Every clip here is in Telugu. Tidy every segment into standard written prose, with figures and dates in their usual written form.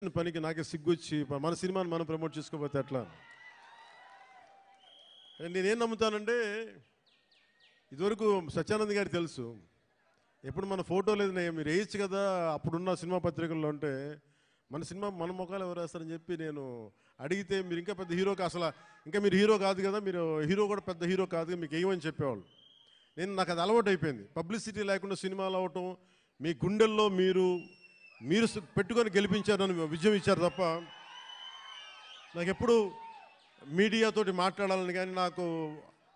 పనికి నాకే సిగ్గొచ్చి మన సినిమాని మనం ప్రమోట్ చేసుకోకపోతే ఎట్లా? నేనేం నమ్ముతానంటే, ఇదివరకు సత్యానంద్ గారికి తెలుసు, ఎప్పుడు మన ఫోటో లేదు మీరు వేయచ్చు కదా అప్పుడున్న సినిమా పత్రికల్లో అంటే, మన సినిమా మన ముఖాలు ఎవరు వేస్తారని చెప్పి నేను అడిగితే, మీరు ఇంకా పెద్ద హీరోకి అసలు ఇంకా మీరు హీరో కాదు కదా, మీరు హీరో కూడా పెద్ద హీరో కాదు మీకు వేయమని చెప్పేవాళ్ళు. నాకు అది అలవాటు అయిపోయింది. పబ్లిసిటీ లేకుండా సినిమాలు అవటం, మీ గుండెల్లో మీరు పెట్టుకొని గెలిపించారని విజయం ఇచ్చారు తప్ప, నాకు ఎప్పుడు మీడియాతోటి మాట్లాడాలని కానీ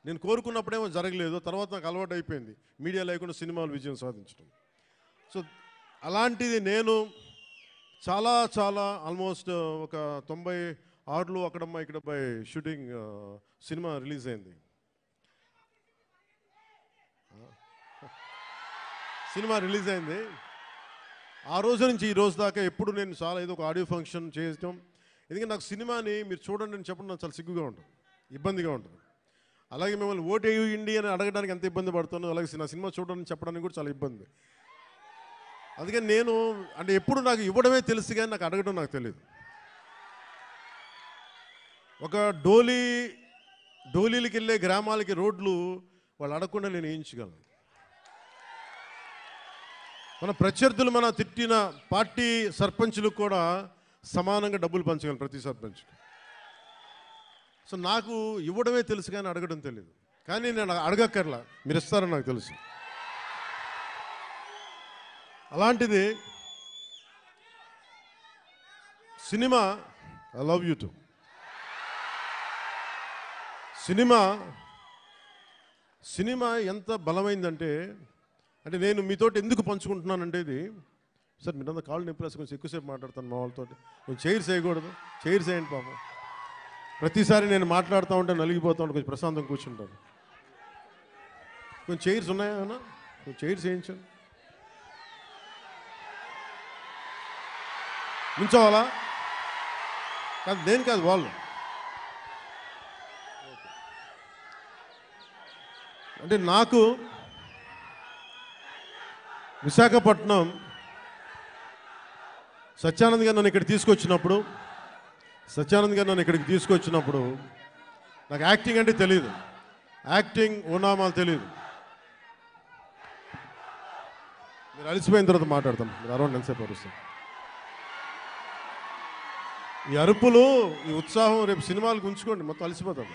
నేను కోరుకున్నప్పుడేమో జరగలేదు. తర్వాత నాకు అలవాటు అయిపోయింది మీడియా లేకుండా సినిమాలు విజయం సాధించడం. సో అలాంటిది నేను చాలా చాలా ఆల్మోస్ట్ ఒక 96లో అక్కడమ్మ ఇక్కడపై షూటింగ్ సినిమా రిలీజ్ అయింది. ఆ రోజు నుంచి ఈ రోజు దాకా ఎప్పుడు నేను చాలా ఏదో ఒక ఆడియో ఫంక్షన్ చేయటం. ఎందుకంటే నాకు సినిమాని మీరు చూడండి అని చెప్పడం నాకు చాలా సిగ్గుగా ఉంటుంది, ఇబ్బందిగా ఉంటుంది. అలాగే మిమ్మల్ని ఓటు వేయండి అని అడగడానికి ఎంత ఇబ్బంది పడుతానో, అలాగే నా సినిమా చూడడానికి చెప్పడానికి కూడా చాలా ఇబ్బంది. అందుకని నేను అంటే ఎప్పుడు నాకు ఇవ్వడమే తెలుసు కానీ నాకు అడగడం నాకు తెలియదు. ఒక డోలీలకి వెళ్ళే గ్రామాలకి రోడ్లు వాళ్ళు అడగకుండా నేను వేయించగలను. మన ప్రత్యర్థులు మన తిట్టిన పార్టీ సర్పంచులకు కూడా సమానంగా డబ్బులు పంచగలను ప్రతి సర్పంచ్కి. సో నాకు ఇవ్వడమే తెలుసు కానీ అడగడం తెలియదు. కానీ నేను అడగక్కర్లా, మీరు ఇస్తారని నాకు తెలుసు. అలాంటిది cinema I love you to cinema ఎంత బలమైందంటే, అంటే నేను మీతోటి ఎందుకు పంచుకుంటున్నానంటే, ఇది సార్ మీరంతా కాళ్ళు నొప్పిలేసి కొంచెం ఎక్కువసేపు మాట్లాడతాను మా వాళ్ళతో. కొంచెం చైర్స్ వేయకూడదు, చైర్స్ వేయండి పాపం. ప్రతిసారి నేను మాట్లాడుతూ ఉంటే నలిగిపోతూ ఉంటే కొంచెం ప్రశాంతంగా కూర్చుంటాను. కొంచెం చైర్స్ ఉన్నాయా అన్న? కొంచెం చైర్స్ వేయించండి. నుంచోవాలా? కాదు నేను కాదు, వాళ్ళు. అంటే నాకు విశాఖపట్నం సత్యానంద్ గారు నన్ను ఇక్కడికి తీసుకొచ్చినప్పుడు నాకు యాక్టింగ్ అంటే తెలియదు, యాక్టింగ్ ఓనామాలు తెలియదు. మీరు అలసిపోయిన తర్వాత మాట్లాడతాం, మీరు అరౌండ్ ఎంతసేపు అరుస్తాం. ఈ అరుపులు, ఈ ఉత్సాహం రేపు సినిమాలకు ఉంచుకోండి, మొత్తం అలసిపోతాం.